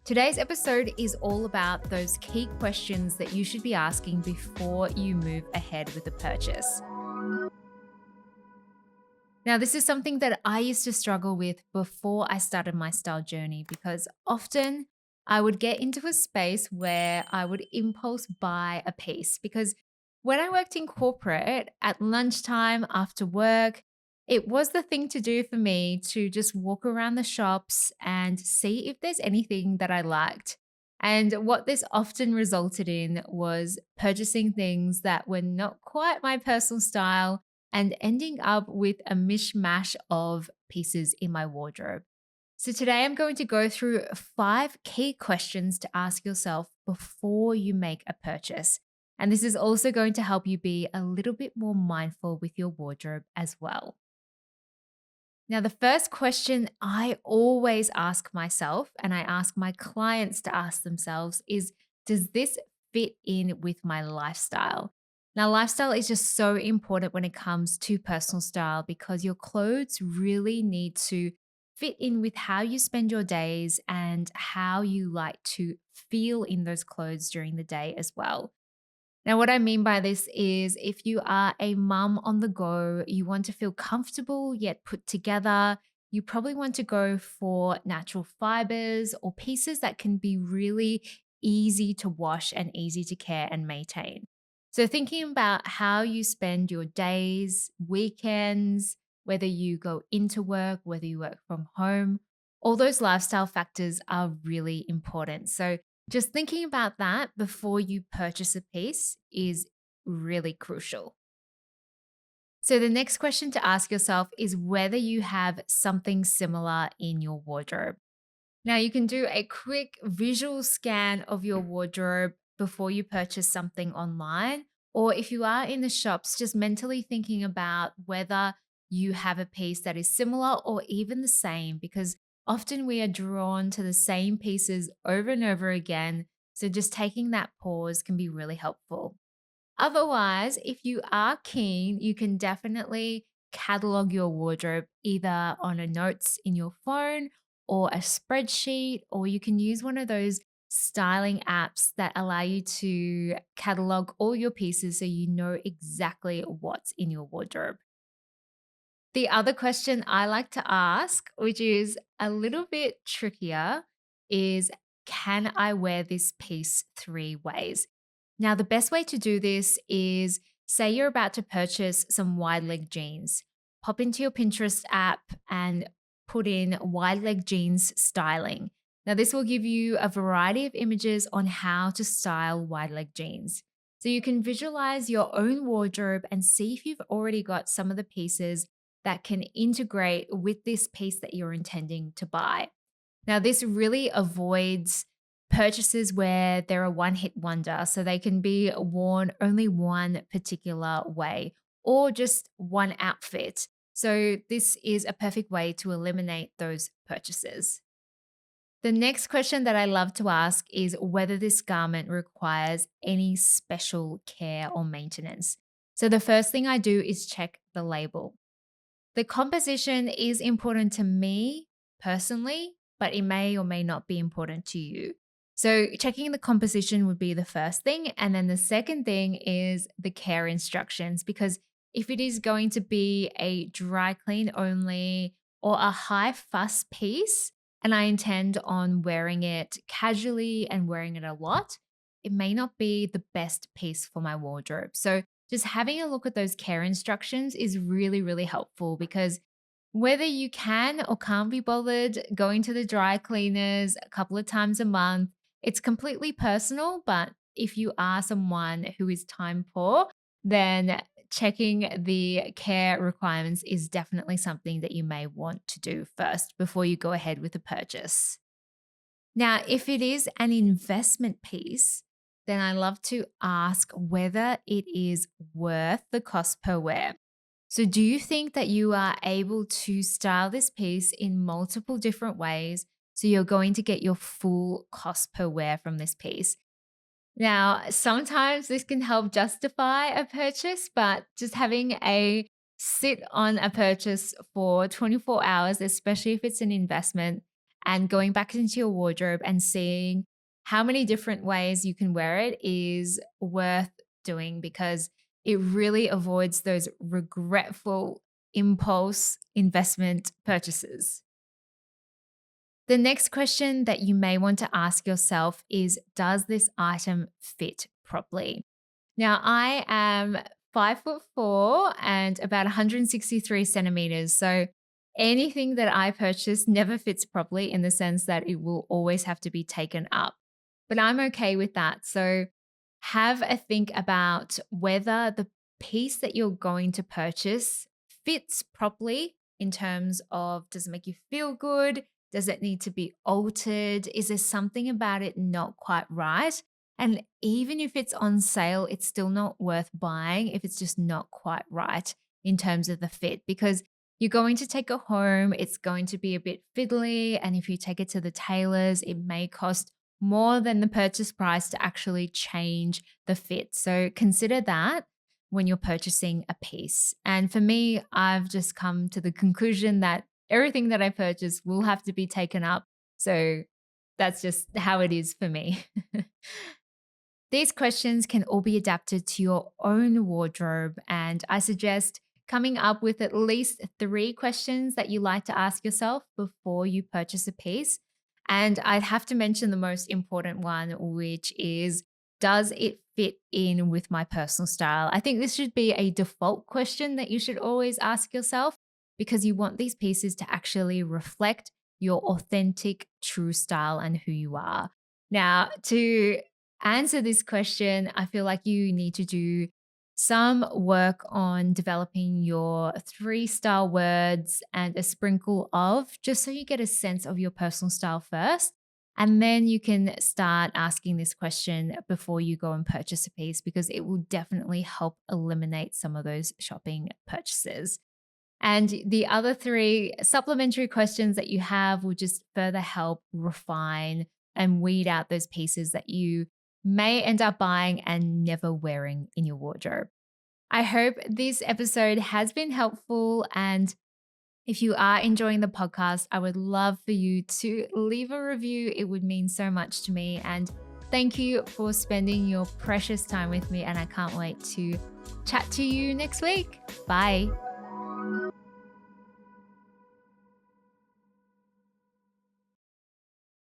Today's episode is all about those key questions that you should be asking before you move ahead with a purchase. Now, this is something that I used to struggle with before I started my style journey because often I would get into a space where I would impulse buy a piece. Because when I worked in corporate at lunchtime after work, it was the thing to do for me to just walk around the shops and see if there's anything that I liked. And what this often resulted in was purchasing things that were not quite my personal style and ending up with a mishmash of pieces in my wardrobe. So, today I'm going to go through 5 key questions to ask yourself before you make a purchase. And this is also going to help you be a little bit more mindful with your wardrobe as well. Now, the first question I always ask myself, and I ask my clients to ask themselves, is does this fit in with my lifestyle? Now, lifestyle is just so important when it comes to personal style because your clothes really need to fit in with how you spend your days and how you like to feel in those clothes during the day as well. Now, what I mean by this is if you are a mum on the go, you want to feel comfortable yet put together, you probably want to go for natural fibers or pieces that can be really easy to wash and easy to care and maintain. So, thinking about how you spend your days, weekends, whether you go into work, whether you work from home, all those lifestyle factors are really important. So, just thinking about that before you purchase a piece is really crucial. So, the next question to ask yourself is whether you have something similar in your wardrobe. Now, you can do a quick visual scan of your wardrobe before you purchase something online. Or if you are in the shops, just mentally thinking about whether you have a piece that is similar or even the same, because often we are drawn to the same pieces over and over again. So just taking that pause can be really helpful. Otherwise, if you are keen, you can definitely catalog your wardrobe either on a notes in your phone or a spreadsheet, or you can use one of those styling apps that allow you to catalog all your pieces so you know exactly what's in your wardrobe. The other question I like to ask, which is a little bit trickier, is can I wear this piece 3 ways? Now, the best way to do this is say you're about to purchase some wide leg jeans, pop into your Pinterest app and put in wide leg jeans styling. Now, this will give you a variety of images on how to style wide leg jeans. So you can visualize your own wardrobe and see if you've already got some of the pieces that can integrate with this piece that you're intending to buy. Now, this really avoids purchases where they're a one hit wonder. So they can be worn only one particular way or just one outfit. So, this is a perfect way to eliminate those purchases. The next question that I love to ask is whether this garment requires any special care or maintenance. So, the first thing I do is check the label. The composition is important to me personally, but it may or may not be important to you. So, checking the composition would be the first thing. And then the second thing is the care instructions, because if it is going to be a dry clean only or a high fuss piece, and I intend on wearing it casually and wearing it a lot, it may not be the best piece for my wardrobe. So, just having a look at those care instructions is really, really helpful because whether you can or can't be bothered going to the dry cleaners a couple of times a month, it's completely personal. But if you are someone who is time poor, then checking the care requirements is definitely something that you may want to do first before you go ahead with the purchase. Now, if it is an investment piece, then I love to ask whether it is worth the cost per wear. So, do you think that you are able to style this piece in multiple different ways? So, you're going to get your full cost per wear from this piece. Now, sometimes this can help justify a purchase, but just having a sit on a purchase for 24 hours, especially if it's an investment, and going back into your wardrobe and seeing how many different ways you can wear it is worth doing because it really avoids those regretful impulse investment purchases. The next question that you may want to ask yourself is, does this item fit properly? Now, I am 5'4" and about 163 centimeters. So anything that I purchase never fits properly in the sense that it will always have to be taken up. But I'm okay with that. So have a think about whether the piece that you're going to purchase fits properly in terms of, does it make you feel good? Does it need to be altered? Is there something about it not quite right? And even if it's on sale, it's still not worth buying if it's just not quite right in terms of the fit because you're going to take it home, it's going to be a bit fiddly. And if you take it to the tailors, it may cost more than the purchase price to actually change the fit. So consider that when you're purchasing a piece. And for me, I've just come to the conclusion that everything that I purchase will have to be taken up. So that's just how it is for me. These questions can all be adapted to your own wardrobe, and I suggest coming up with at least 3 questions that you like to ask yourself before you purchase a piece. And I'd have to mention the most important one, which is, does it fit in with my personal style? I think this should be a default question that you should always ask yourself because you want these pieces to actually reflect your authentic, true style and who you are. Now, to answer this question, I feel like you need to do some work on developing your 3 style words and a sprinkle of, just so you get a sense of your personal style first. And then you can start asking this question before you go and purchase a piece because it will definitely help eliminate some of those shopping purchases. And the other 3 supplementary questions that you have will just further help refine and weed out those pieces that you may end up buying and never wearing in your wardrobe. I hope this episode has been helpful. And if you are enjoying the podcast, I would love for you to leave a review. It would mean so much to me. And thank you for spending your precious time with me. And I can't wait to chat to you next week. Bye.